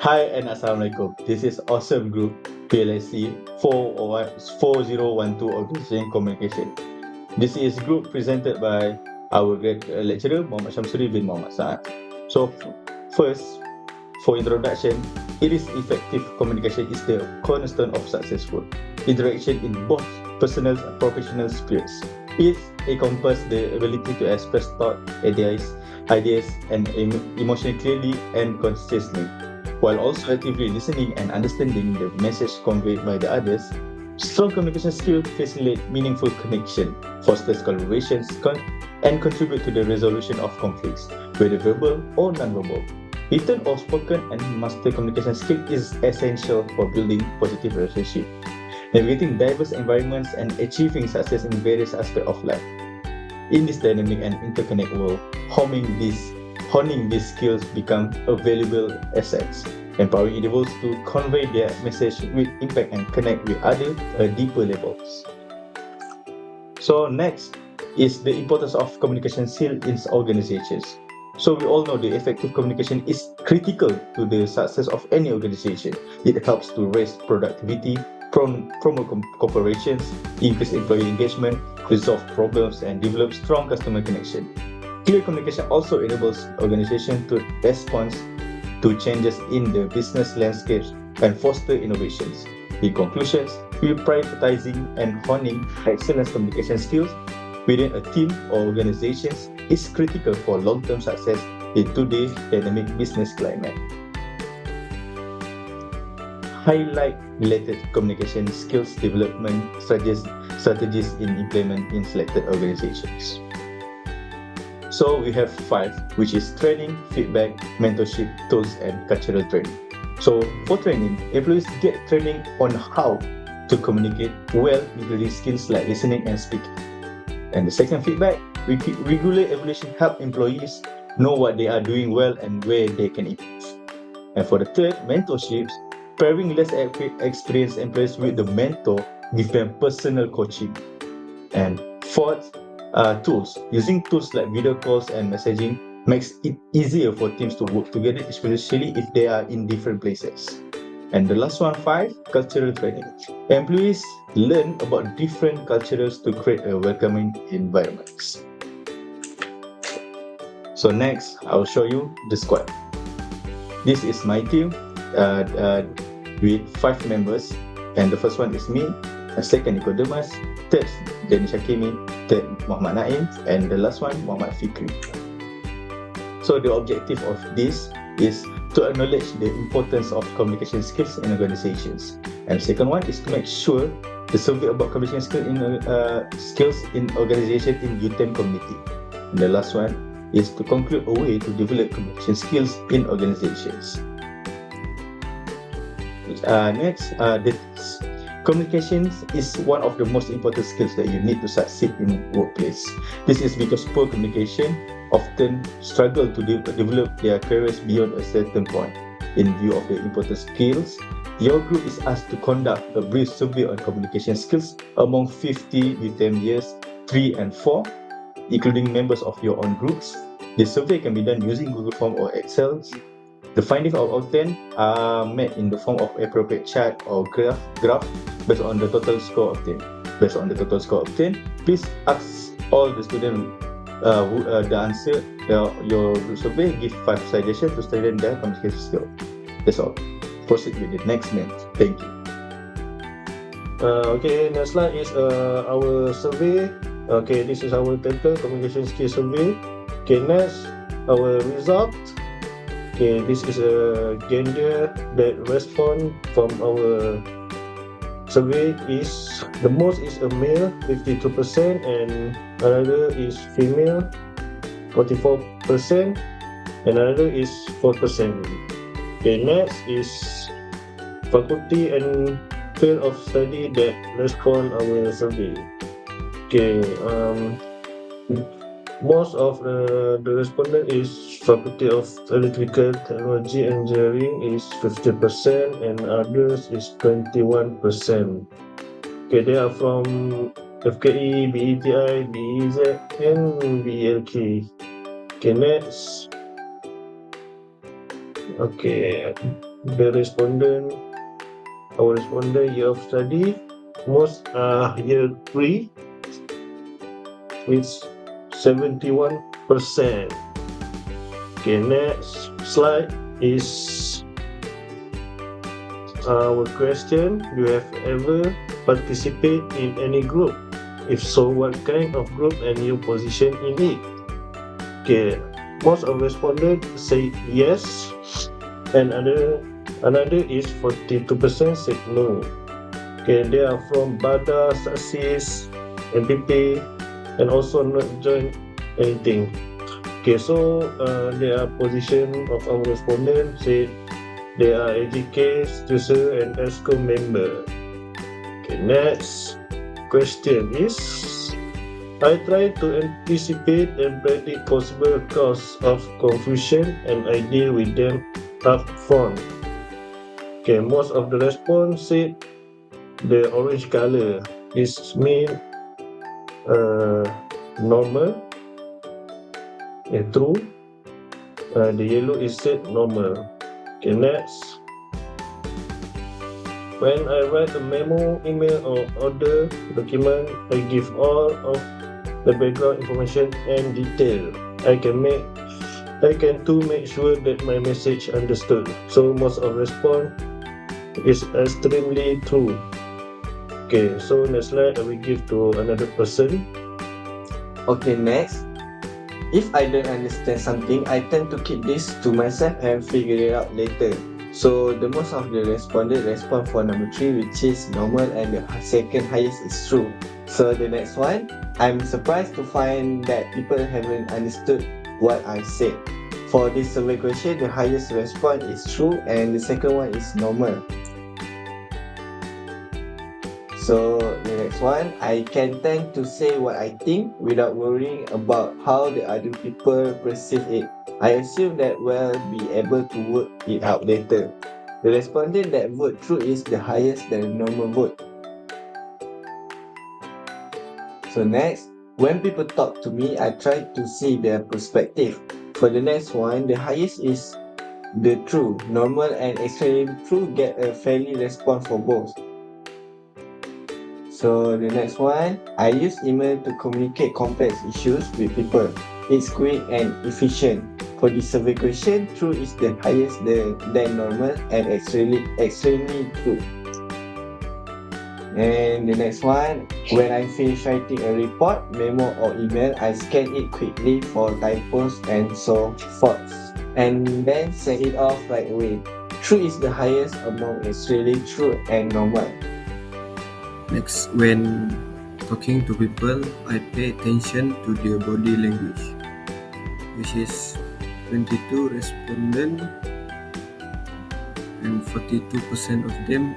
Hi and Assalamualaikum. This is Awesome Group BLHC4012 Organization Communication. This is group presented by our great lecturer Muhammad Shamsuri bin Muhammad Sa'ad. So first, for introduction, it is effective communication is the cornerstone of successful interaction in both personal and professional spheres. It encompasses the ability to express thought, ideas, and emotion clearly and consistently, while also actively listening and understanding the message conveyed by the others. Strong communication skills facilitate meaningful connection, fosters collaborations, and contribute to the resolution of conflicts, whether verbal or non-verbal. Written or spoken and master communication skill is essential for building positive relationships, navigating diverse environments, and achieving success in various aspects of life. In this dynamic and interconnected world, honing these skills become a valuable assets, empowering individuals to convey their message with impact and connect with others at deeper levels. So next is the importance of communication skill in organizations. So we all know the effective communication is critical to the success of any organization. It helps to raise productivity, promote cooperations, increase employee engagement, resolve problems, and develop strong customer connection. Clear communication also enables organizations to respond to changes in the business landscapes and foster innovations. In conclusions, we prioritizing and honing excellent communication skills within a team or organizations is critical for long-term success in today's dynamic business climate. Highlight related communication skills development strategies in implement in selected organizations. So we have 5, which is training, feedback, mentorship, tools, and cultural training. So for training, employees get training on how to communicate well, including skills like listening and speaking. And the second, feedback, regular evaluation help employees know what they are doing well and where they can improve. And for the third, mentorships, pairing less experienced employees with the mentor give them personal coaching. And fourth, tools. Using tools like video calls and messaging makes it easier for teams to work together, especially if they are in different places. And the last one, 5, cultural training. Employees learn about different cultures to create a welcoming environment. So next, I'll show you the squad. This is my team with 5 members, and the first one is me, second NICODERMUS, third DANISH HAKIMI, third MOHMAD NAIM, and the last one FIKRI. So the objective of this is to acknowledge the importance of communication skills in organizations, and the second one is to make sure the survey about communication skills in organization in UTM community, and the last one is to conclude a way to develop communication skills in organizations. Next, communications is one of the most important skills that you need to succeed in workplace. This is because poor communication often struggle to develop their careers beyond a certain point. In view of the important skills, your group is asked to conduct a brief survey on communication skills among 50 UTM years 3 and 4, including members of your own groups. The survey can be done using Google Form or Excel. The findings out of 10 are made in the form of appropriate chart or graph based on the total score obtained. Based on the total score obtained, please ask all the students the answer your group survey. Give 5 suggestions to strengthen their communication skill. That's all. Proceed with the next minute. Thank you. Okay, next slide is our survey. Okay, this is our title, communication skill survey. Okay, next, our result. Okay, this is a gender that respond from our survey is the most is a male 52% and another is female 44% and another is 4%. Okay, next is faculty and field of study that respond our survey. Okay, most of the respondent is Faculty of Electrical Technology Engineering is 50% and others is 21%. Okay, they are from FKI, BETI, BEZ and BLK. Okay, next. Okay, the respondent, our respondent year of study, most are year 3, it's 71%. Okay, next slide is our question. Do you have ever participated in any group? If so, what kind of group and your position in it? Okay, most of respondents say yes, and another is 42% said no. Okay, they are from BADA, SASIS, MPP, and also not join anything. Okay, so their position of our respondent said they are AGK, STUSER, and ESCO member. Okay, next question is, I try to anticipate and predict possible cause of confusion and I deal with them up front. Okay, most of the response said the orange color. This means normal, true. The yellow is said normal. Okay, next. When I write a memo, email, or order document, I give all of the background information and detail. I can too make sure that my message understood. So most of response is extremely true. Okay, so next slide I will give to another person. Okay, next. If I don't understand something, I tend to keep this to myself and figure it out later. So the most of the respondent respond for number 3, which is normal, and the second highest is true. So the next one, I'm surprised to find that people haven't understood what I said. For this survey question, the highest response is true and the second one is normal. So the next one, I can tend to say what I think without worrying about how the other people perceive it. I assume that we'll be able to work it out later. The respondent that vote true is the highest than the normal vote. So next, when people talk to me, I try to see their perspective. For the next one, the highest is the true. Normal and extreme true get a fairly response for both. So the next one, I use email to communicate complex issues with people. It's quick and efficient. For the survey question, true is the highest than normal and extremely true. And the next one, when I finish writing a report, memo or email, I scan it quickly for typos and so forth, and then send it off right away. True is the highest among extremely true and normal. Next, when talking to people, I pay attention to their body language, which is 22 respondents and 42% of them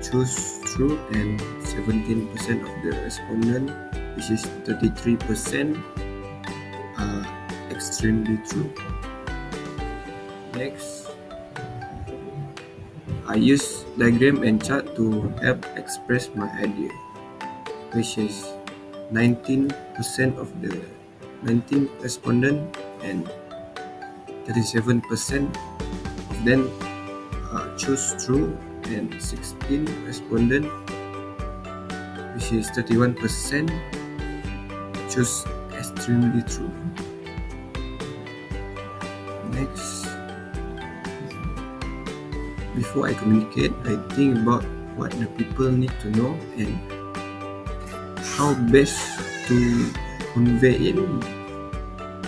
choose true, and 17% of the respondents, which is 33%, are extremely true. Next, I use diagram and chart to help express my idea, which is 19% of the 19 respondents and 37% of them choose true, and 16 respondents, which is 31%, choose extremely true. Next, before I communicate, I think about what the people need to know and how best to convey it.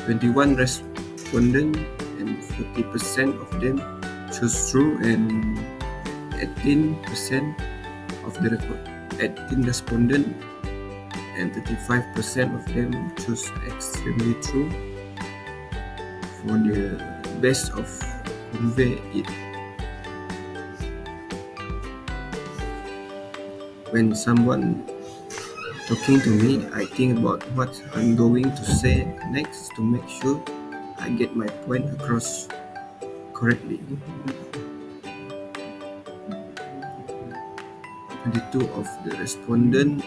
21 respondents and 40% of them choose true, and 18% of the 18 respondents and 35% of them choose extremely true for the best of convey it. When someone talking to me, I think about what I'm going to say next to make sure I get my point across correctly. 22 of the respondents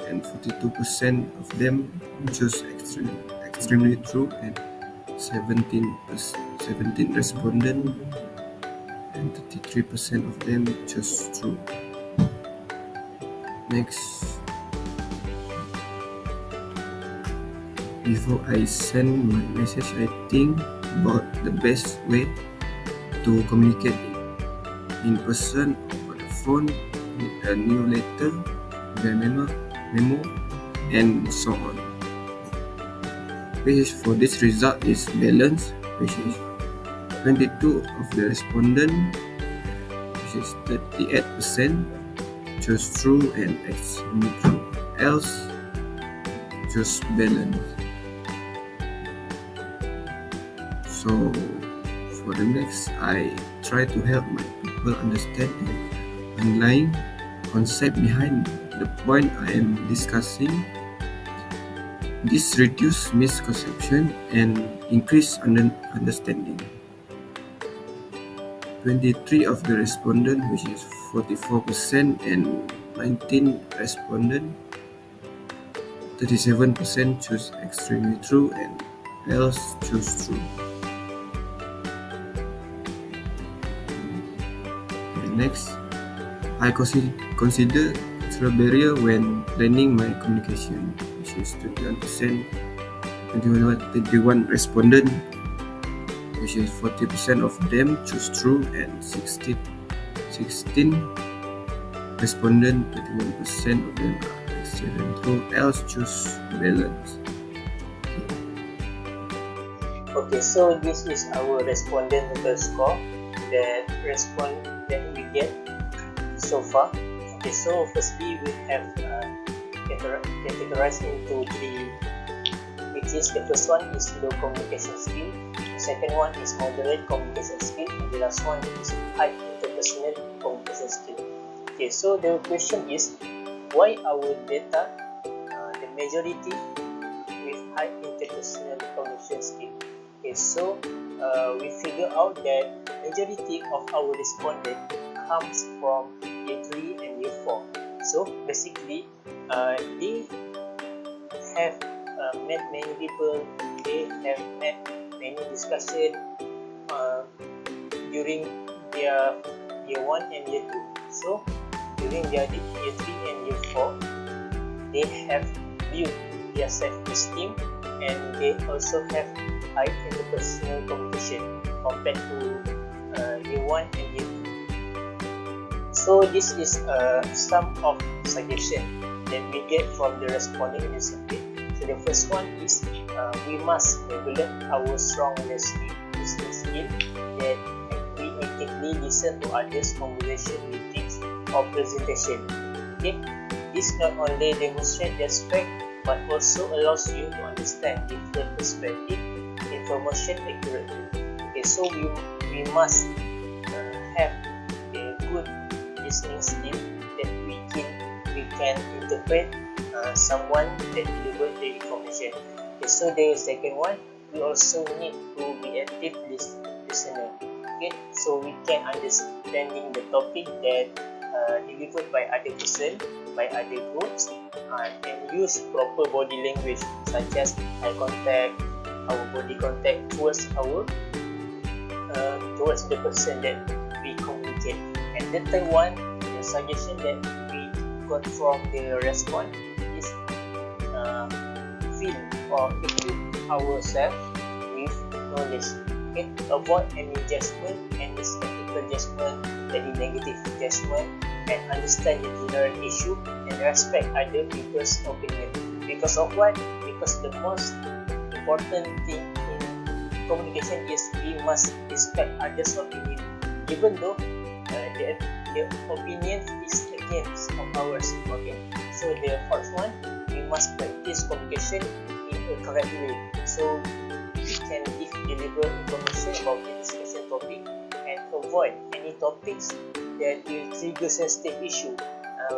and 42% of them choose extremely true, and 17 respondents and 33% of them chose true. Next, before I send my message, I think about the best way to communicate in person, over the phone, with a new letter, the memo, and so on. Which is for this result is balance, which is 22 of the respondent, which is 38%, choose true and extremely true. Else, choose balance. So for the next, I try to help my people understand the underlying concept behind the point I am discussing. This reduces misconception and increase understanding. 23 of the respondent, which is 44%, and 19 respondent, 37% choose extremely true and else choose true. And next, I consider cultural barrier when planning my communication, which is 21%, 21 respondent, which is 40% of them choose true, and 16 respondent, 21% of them are extremely true, else choose balance. Okay, so this is our respondent total score that we get so far. Okay, so firstly we have categorized into three, which is the first one is low communication skill, the second one is moderate communication skill, and the last one is high interpersonal communication skill. Okay, so the question is, why our data, the majority with high interpersonal communication skill? Okay, so we figure out that majority of our respondent comes from year 3 and year 4. So basically, they have met many people, they have met many discussion during their year 1 and year 2. So during their year 3 and year 4, they have built their self-esteem and they also have high interpersonal communication compared to year 1 and year 2. So this is some of suggestion that we get from the respondent in the survey. So the first one is we must develop our strong listening skill, that we actively listen to others' conversation, meetings, or presentation. Okay, this not only demonstrates respect but also allows you to understand different perspectives, information accurately. Okay, so we must have a good listening skill that we can interpret someone that delivers the information. Okay, so the second one, we also need to be active listener. Okay, so we can understanding the topic that delivered by other person, by other groups, and use proper body language such as eye contact, our body contact towards the person that we communicate. And the third one, the suggestion that we got from the response is feel or equip ourselves with knowledge. Okay, avoid any judgment, any skeptical judgment, any negative judgment, and understand the general issue and respect other people's opinion. Because of what? Because the most important thing in communication is we must respect others' opinion, even though the opinion is against of ours. Okay, so the fourth one, we must practice communication in a correct way, so we can deliver information about the discussion topic and avoid any topics that will trigger sensitive issue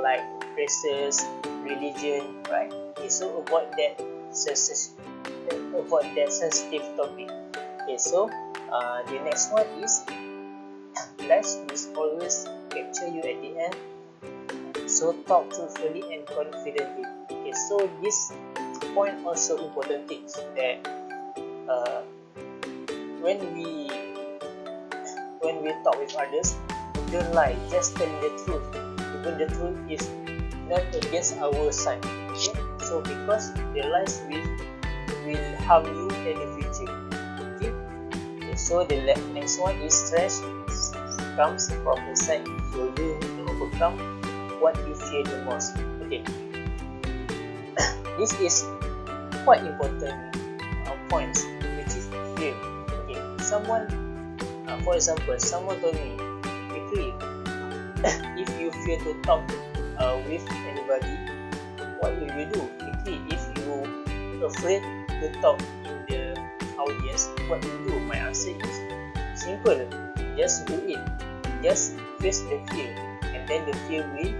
like races, religion, right? Okay, so avoid that sensitive topic. Okay, so the next one is last is always capture you at the end. So talk truthfully and confidently. Okay, so this point also important things that when we when we talk with others, don't lie, just tell the truth. Even the truth is not against our side. Okay? So because the lies will harm you in the future. Okay? So the next one is stress comes from inside. So you need to overcome what you fear the most. Okay. This is quite important points, which is fear. Okay. Someone, for example, someone told me, FIKRI, if you fear to talk with anybody, what will you do? FIKRI, if you afraid to talk in the audience, what will you do? My answer is simple. Just do it. Just face the fear, and then the fear will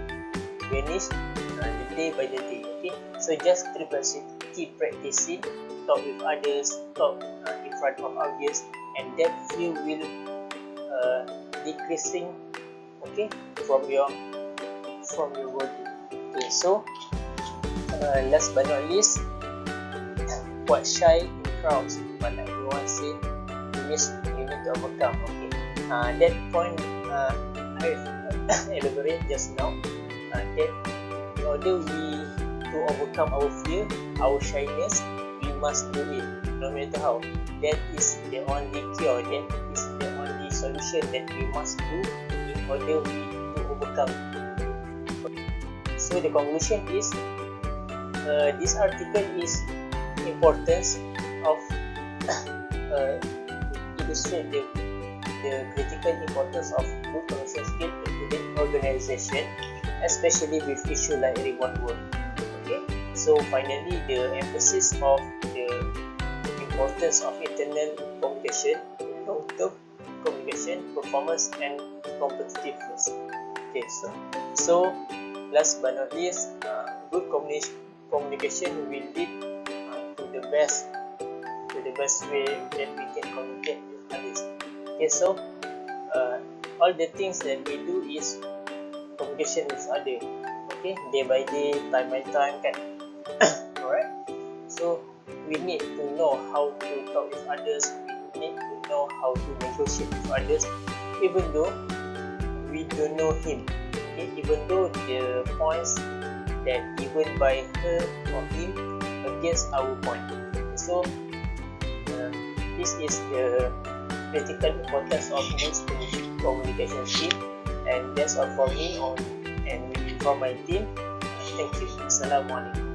vanish the day by the day. Okay, so just keep practicing, talk with others, talk in front of audience, and that fear will decreasing. Okay, from your body. Okay, so last but not least, quite shy in crowds, but like everyone said, you need to overcome. Okay, that point I elaborate just now. That in order to overcome our fear, our shyness, we must do it, no matter how. That is the only cure. That is the only solution that we must do in order to overcome. So the conclusion is, this article is importance of illustrate the critical importance of good communication skills in today's organization, especially with issue like remote work. Okay, so finally, the emphasis of the importance of internal communication, long-term communication, performance, and competitiveness. Okay, so last but not least, good communication will lead to the best way that we can communicate with others. Okay, so all the things that we do is communication with others. Okay, day by day, time by time, kan? Alright. So we need to know how to talk with others. We need to know how to negotiate with others, even though we don't know him. Okay, even though the points that given by her or him against our point. So this is the critical importance of good communication skill, and that's all for me and from my team. Thank you. Assalamualaikum.